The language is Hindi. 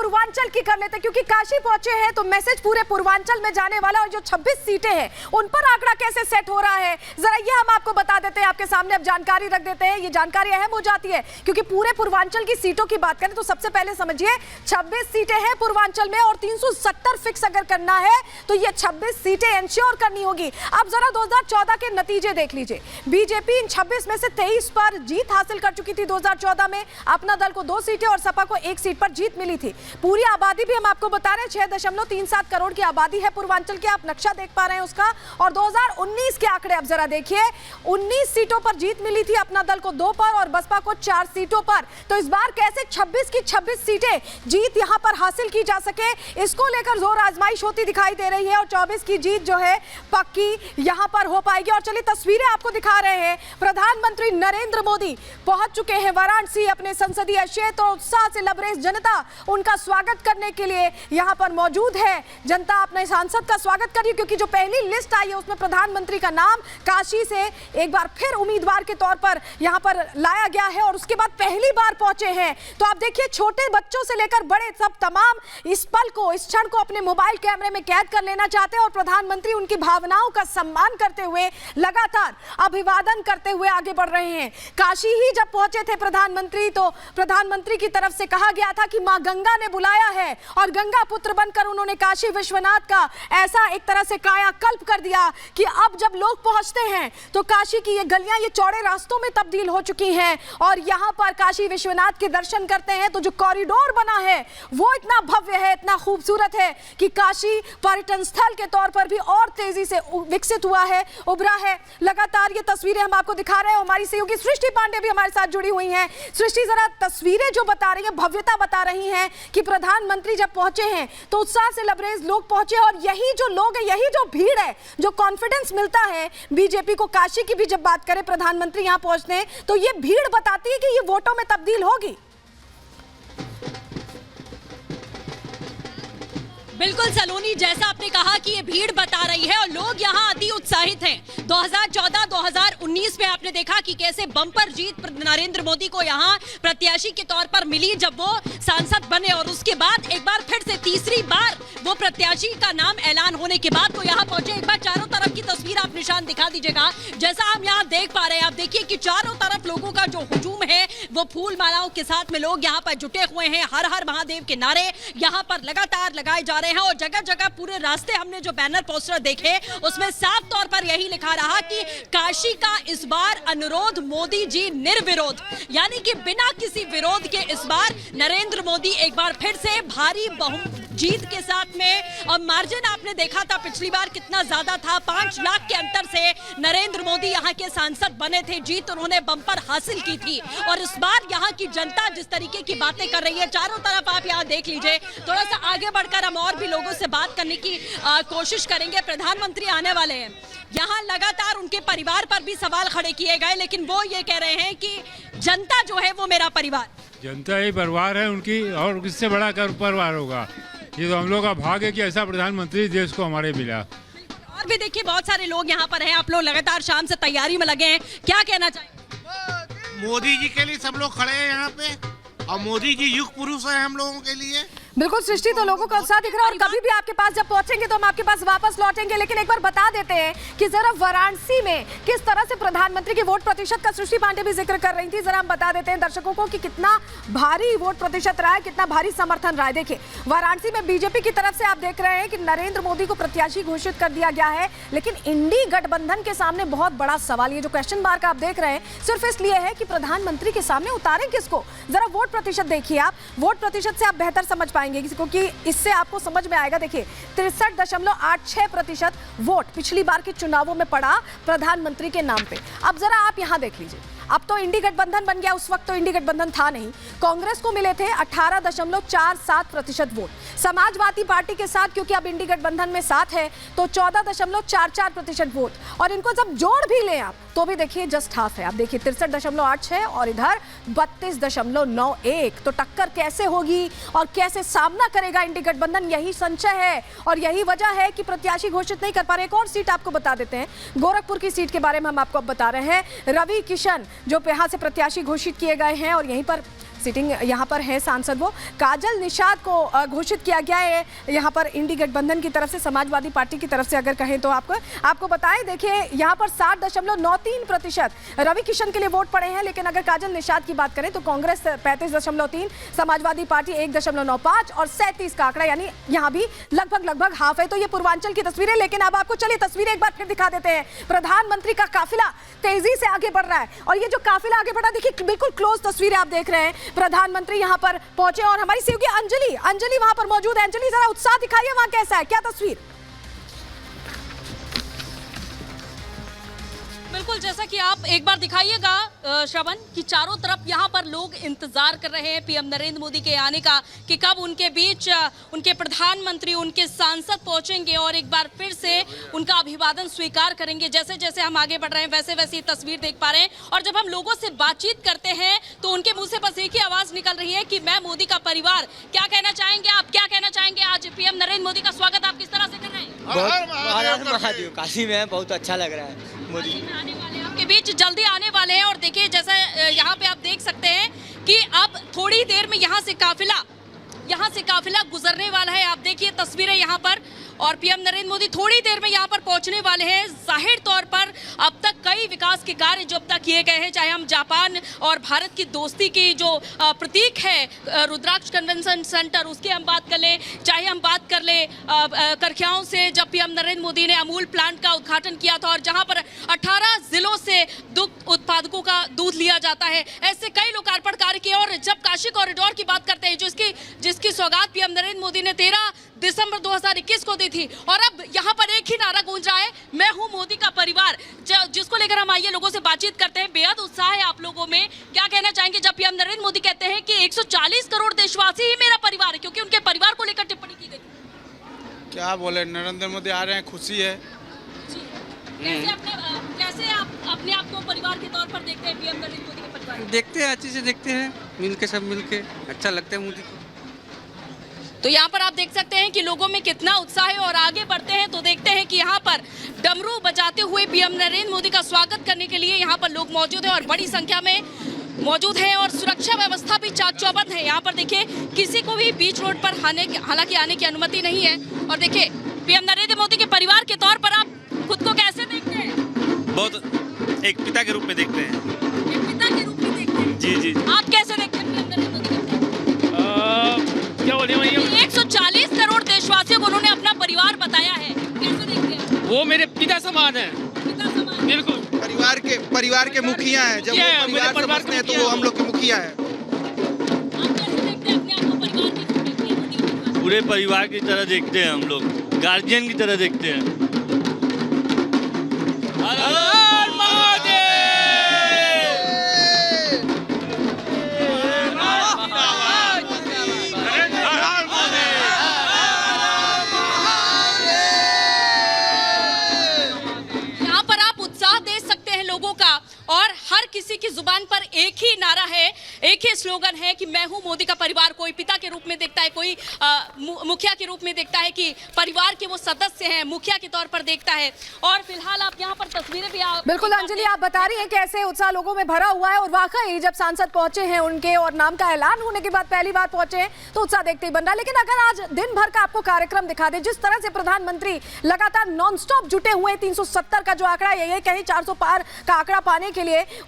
पूर्वांचल की कर लेते, क्योंकि काशी पहुंचे हैं तो मैसेज पूरे पूर्वांचल में जाने वाला। और जो 26 सीटें हैं उन पर आंकड़ा कैसे सेट हो रहा है, जरा ये हम आपको बता देते हैं, आपके सामने अब जानकारी रख देते हैं। ये जानकारी अहम हो जाती है क्योंकि पूरे पूर्वांचल की सीटों की बात करें तो सबसे पहले समझिए 26 सीटें हैं पूर्वांचल में और 370 फिक्स अगर करना है तो ये 26 सीटें इंश्योर करनी होगी। अब जरा 2014 के नतीजे देख लीजिए। बीजेपी इन 26 में से 23 पर जीत हासिल कर चुकी थी 2014 में। अपना दल को 2 सीटें और सपा को 1 सीट पर जीत मिली थी। पूरी आबादी भी हम आपको बता रहे हैं 6.37 करोड़ की आबादी है पूर्वांचल की, आप नक्शा देख पा रहे हैं उसका। और 2019 के आंकड़े अब जरा देखिए, 19 सीटों पर जीत मिली थी अपना दल को 2 पर और बसपा को 4 सीटों पर। तो इस बार कैसे 26 की 26 सीटें जीत यहां पर हासिल की जा सके, इसको लेकर जोर आजमाइश होती दिखाई दे रही है और 24 की जीत जो है पक्की यहां पर हो पाएगी। और चलिए तस्वीरें आपको दिखा रहे हैं। प्रधानमंत्री नरेंद्र मोदी पहुंच चुके हैं वाराणसी अपने संसदीय क्षेत्र और उत्साह से लबरेज जनता उनका स्वागत करने के लिए यहां पर मौजूद है। जनता अपने सांसद का स्वागत कर रही है क्योंकि जो पहली लिस्ट आई है उसमें प्रधानमंत्री का नाम काशी से एक बार फिर उम्मीदवार के तौर पर यहां पर लाया गया है और उसके बाद पहली बार पहुंचे हैं। तो आप देखिए छोटे बच्चों से लेकर बड़े सब तमाम इस पल को, इस क्षण को अपने मोबाइल कैमरे में कैद कर लेना चाहते हैं और प्रधानमंत्री उनकी भावनाओं का सम्मान करते हुए लगातार अभिवादन करते हुए आगे बढ़ रहे हैं। काशी ही जब पहुंचे थे प्रधानमंत्री तो प्रधानमंत्री की तरफ से कहा गया था कि मां गंगा ने बुलाया है और गंगा पुत्र बनकर उन्होंने काशी विश्वनाथ का ऐसा एक तरह से कायाकल्प कर दिया कि अब जब लोग पहुंचते हैं तो काशी की ये गलियां ये चौड़े रास्तों में तब्दील हो चुकी हैं और यहां पर काशी विश्वनाथ के दर्शन करते हैं तो जो कॉरिडोर बना है वो इतना भव्य है, इतना खूबसूरत है कि काशी पर्यटन स्थल के तौर पर भी और तेजी से विकसित हुआ है, उभरा है। लगातार ये तस्वीरें हम आपको दिखा रहे हैं। हमारी सहयोगी सृष्टि पांडे भी हमारे साथ जुड़ी हुई हैं। सृष्टि, जरा तस्वीरें जो बता रही हैं, भव्यता बता रही हैं कि प्रधानमंत्री जब पहुंचे हैं तो उत्साह से लबरेज लोग पहुंचे और यही जो लोग है, यही जो भीड़ है, जो कॉन्फिडेंस मिलता है बीजेपी को। काशी की भी जब बात करें प्रधानमंत्री यहां पहुंचते हैं तो ये भीड़ बताती है कि ये वोटों में तब्दील होगी। बिल्कुल सलोनी, जैसा आपने कहा कि ये भीड़ बता रही है और लोग यहाँ अति उत्साहित हैं। 2014-2019 में आपने देखा कि कैसे बम्पर जीत नरेंद्र मोदी को यहाँ प्रत्याशी के तौर पर मिली जब वो सांसद बने और उसके बाद एक बार फिर से तीसरी बार वो प्रत्याशी का नाम ऐलान होने के बाद वो यहाँ पहुंचे। एक बार चारों तरफ की तस्वीर आप निशान दिखा दीजिएगा। जैसा हम यहाँ देख पा रहे हैं, आप देखिए कि चारों तरफ लोगों का जो हुजूम है वो फूल मालाओं के साथ में लोग यहाँ पर जुटे हुए हैं। हर हर महादेव के नारे यहाँ पर लगातार लगाए जा रहे हैं और जगह जगह पूरे रास्ते हमने जो बैनर पोस्टर देखे उसमें साफ तौर पर यही लिखा रहा कि काशी का इस बार अनुरोध मोदी जी निर्विरोध, यानी कि बिना किसी विरोध के इस बार नरेंद्र मोदी एक बार फिर से भारी जीत के साथ में। और मार्जिन आपने देखा था पिछली बार कितना ज्यादा था, 5 लाख के अंतर से नरेंद्र मोदी यहाँ के सांसद बने थे। जीत उन्होंने बम्पर हासिल की थी और इस बार यहाँ की जनता जिस तरीके की बातें कर रही है चारों तरफ आप यहाँ देख लीजिए। थोड़ा सा आगे बढ़कर हम और भी लोगों से बात करने की कोशिश करेंगे। प्रधानमंत्री आने वाले हैं, यहाँ लगातार उनके परिवार पर भी सवाल खड़े किए गए, लेकिन वो ये कह रहे हैं कि जनता जो है वो मेरा परिवार, जनता ही परिवार है उनकी और किससे बड़ा परिवार होगा। ये तो हम लोग का भाग्य है कि ऐसा प्रधानमंत्री देश को हमारे मिला। और भी देखिए बहुत सारे लोग यहाँ पर हैं। आप लोग लगातार शाम से तैयारी में लगे हैं, क्या कहना चाहिए? मोदी जी के लिए सब लोग खड़े हैं यहाँ पे और मोदी जी युग पुरुष है हम लोगों के लिए। बिल्कुल सृष्टि, तो लोगों का उत्साह दिख रहा है और कभी भी आपके पास जब पहुंचेंगे तो हम आपके पास वापस लौटेंगे। लेकिन एक बार बता देते हैं कि जरा वाराणसी में किस तरह से प्रधानमंत्री के वोट प्रतिशत का सृष्टि पांडे भी जिक्र कर रही थी। जरा हम बता देते हैं दर्शकों को कि कितना भारी वोट प्रतिशत रहा है, कितना भारी समर्थन रहा है। देखिए वाराणसी में बीजेपी की तरफ से आप देख रहे हैं कि नरेंद्र मोदी को प्रत्याशी घोषित कर दिया गया है, लेकिन इंडी गठबंधन के सामने बहुत बड़ा सवाल, ये जो क्वेश्चन मार्क आप देख रहे हैं सिर्फ इसलिए है कि प्रधानमंत्री के सामने उतारें किसको। जरा वोट प्रतिशत देखिए, आप वोट प्रतिशत से आप बेहतर समझ पाएंगे क्योंकि इससे आपको समझ में आएगा। देखिए 63.86% वोट पिछली बार के चुनावों में पड़ा प्रधानमंत्री के नाम पे। अब जरा आप यहां देख लीजिए, अब तो इंडी गठबंधन बन गया, उस वक्त तो इंडी गठबंधन था नहीं। कांग्रेस को मिले थे 18.47% वोट, समाजवादी पार्टी के साथ क्योंकि अब इंडी गठबंधन में साथ है तो 14.44% वोट, और इनको जब जोड़ भी लें आप तो भी देखिए जस्ट हाफ है। आप देखिए 63.86 और इधर 32.91। तो टक्कर कैसे होगी और कैसे सामना करेगा इंडी गठबंधन, यही संशय है और यही वजह है कि प्रत्याशी घोषित नहीं कर पा रहे। एक और सीट आपको बता देते हैं, गोरखपुर की सीट के बारे में हम आपको अब बता रहे हैं। रवि किशन जो यहाँ से प्रत्याशी घोषित किए गए हैं और यहीं पर सिटिंग यहाँ पर है सांसद वो काजल निषाद को घोषित किया गया है यहाँ पर इंडी गठबंधन की तरफ से, समाजवादी पार्टी की तरफ से अगर कहें तो आपको बताएं। देखिए यहाँ पर 60.93% रवि किशन के लिए वोट पड़े हैं, लेकिन अगर काजल निषाद की बात करें तो कांग्रेस 35.3, समाजवादी पार्टी 1.95 और 37 का आंकड़ा, यानी यहाँ भी लगभग हाफ है। तो ये पूर्वांचल की तस्वीरें, लेकिन अब आपको चलिए तस्वीरें एक बार फिर दिखा देते हैं। प्रधानमंत्री का काफिला तेजी से आगे बढ़ रहा है और ये जो काफिला आगे बढ़ा, देखिए बिल्कुल क्लोज तस्वीरें आप देख रहे हैं। प्रधानमंत्री यहाँ पर पहुंचे और हमारी सहयोगी अंजलि वहां पर मौजूद है। अंजलि, जरा उत्साह दिखाइए, वहां कैसा है, क्या तस्वीर? बिल्कुल, जैसा कि आप एक बार दिखाइएगा श्रवण कि चारों तरफ यहाँ पर लोग इंतजार कर रहे हैं पीएम नरेंद्र मोदी के आने का, कि कब उनके बीच उनके प्रधानमंत्री, उनके सांसद पहुंचेंगे और एक बार फिर से उनका अभिवादन स्वीकार करेंगे। जैसे जैसे हम आगे बढ़ रहे हैं वैसे वैसे ये तस्वीर देख पा रहे हैं। और जब हम लोगों से बातचीत करते हैं तो उनके मुंह से बस एक ही आवाज निकल रही है कि मैं मोदी का परिवार। क्या कहना चाहेंगे आप, क्या कहना चाहेंगे? आज पीएम नरेंद्र मोदी का स्वागत आप किस तरह से कर रहे हैं? महादेव, काशी में बहुत अच्छा लग रहा है। मोदी आने वाले हैं आपके बीच, जल्दी आने वाले हैं। और देखिए जैसा यहाँ पे आप देख सकते हैं कि अब थोड़ी देर में यहाँ से काफिला गुजरने वाला है। आप देखिए तस्वीरें यहाँ पर, और पीएम नरेंद्र मोदी थोड़ी देर में यहाँ पर पहुंचने वाले हैं। जाहिर तौर पर अब तक कई विकास के कार्य जो अब तक किए गए हैं, चाहे हम जापान और भारत की दोस्ती की जो प्रतीक है रुद्राक्ष कन्वेंशन सेंटर, उसकी हम बात कर लें, चाहे हम बात कर लें करखियाओं से जब पीएम नरेंद्र मोदी ने अमूल प्लांट का उद्घाटन किया था और जहाँ पर 18 जिलों से दुग्ध उत्पादकों का दूध लिया जाता है, ऐसे कई लोकार्पण कार्य किए। और जब काशी कॉरिडोर की बात करते हैं, जिसकी सौगात पीएम नरेंद्र मोदी ने 13 दिसंबर 2021 को दी थी, और अब यहाँ पर एक ही नारा गूंज रहा है, मैं हूँ मोदी का परिवार, जिसको लेकर हम आइए लोगों से बातचीत करते हैं। बेहद उत्साह है आप लोगों में, क्या कहना चाहेंगे जब पीएम नरेंद्र मोदी कहते हैं कि 140 करोड़ देशवासी ही मेरा परिवार है, क्योंकि उनके परिवार को लेकर टिप्पणी की गई? क्या बोले, नरेंद्र मोदी आ रहे हैं, खुशी है। कैसे आप अपने आप को परिवार के तौर पर देखते हैं पीएम नरेंद्र मोदी के परिवार? देखते हैं, अच्छे से देखते हैं, मिलके सब मिलके अच्छा लगता है मोदी को। तो यहाँ पर आप देख सकते हैं कि लोगों में कितना उत्साह है। और आगे बढ़ते हैं तो देखते हैं कि यहाँ पर डमरू बजाते हुए पीएम नरेंद्र मोदी का स्वागत करने के लिए यहाँ पर लोग मौजूद हैं और बड़ी संख्या में मौजूद हैं, और सुरक्षा व्यवस्था भी चाक चौबंद है। यहाँ पर देखिए किसी को भी बीच रोड पर हालांकि आने की अनुमति नहीं है। और देखिए पीएम नरेंद्र मोदी के परिवार के तौर पर आप खुद को कैसे देखते हैं? बहुत एक पिता के रूप में देखते हैं। एक पिता के रूप में देखते हैं? जी जी। आप कैसे देखते हैं पीएम नरेंद्र मोदी को? क्या बोलिए भैया? 140 करोड़ देशवासियों को उन्होंने अपना परिवार बताया है, कैसे देखते हैं? वो मेरे पिता समान है। पिता समान? बिल्कुल। परिवार के मुखिया हैं, जब वो परिवार समझते हैं तो वो हम लोग के मुखिया है। आप कैसे देखते हैं अपने आप को परिवार के रूप में पीएम मोदी के परिवार? पूरे परिवार की तरह देखते हैं हम लोग, गार्जियन की तरह देखते हैं। यहाँ पर आप उत्साह दे सकते हैं लोगों का, और हर किसी की जुबान पर एक ही नारा है, एक ही स्लोगन है कि मैं हूं मोदी का परिवार। कोई पिता के रूप में देखता है, कोई मुखिया के रूप में देखता है कि परिवार के वो सदस्य हैं, मुखिया के तौर पर देखता है। और फिलहाल आप यहाँ पर तस्वीरें भी बिल्कुल अंजलि, आप बता रही हैं कैसे उत्साह लोगों में भरा हुआ है। और वाकई जब सांसद पहुंचे हैं उनके और नाम का ऐलान होने के बाद पहली बार पहुंचे हैं तो उत्साह देखते ही बन रहा है। लेकिन अगर आज दिन भर का आपको कार्यक्रम दिखा दे, जिस तरह से प्रधानमंत्री लगातार नॉनस्टॉप जुटे हुए 370 का जो आंकड़ा है, ये कहीं 400 पार का आंकड़ा पाने के लिए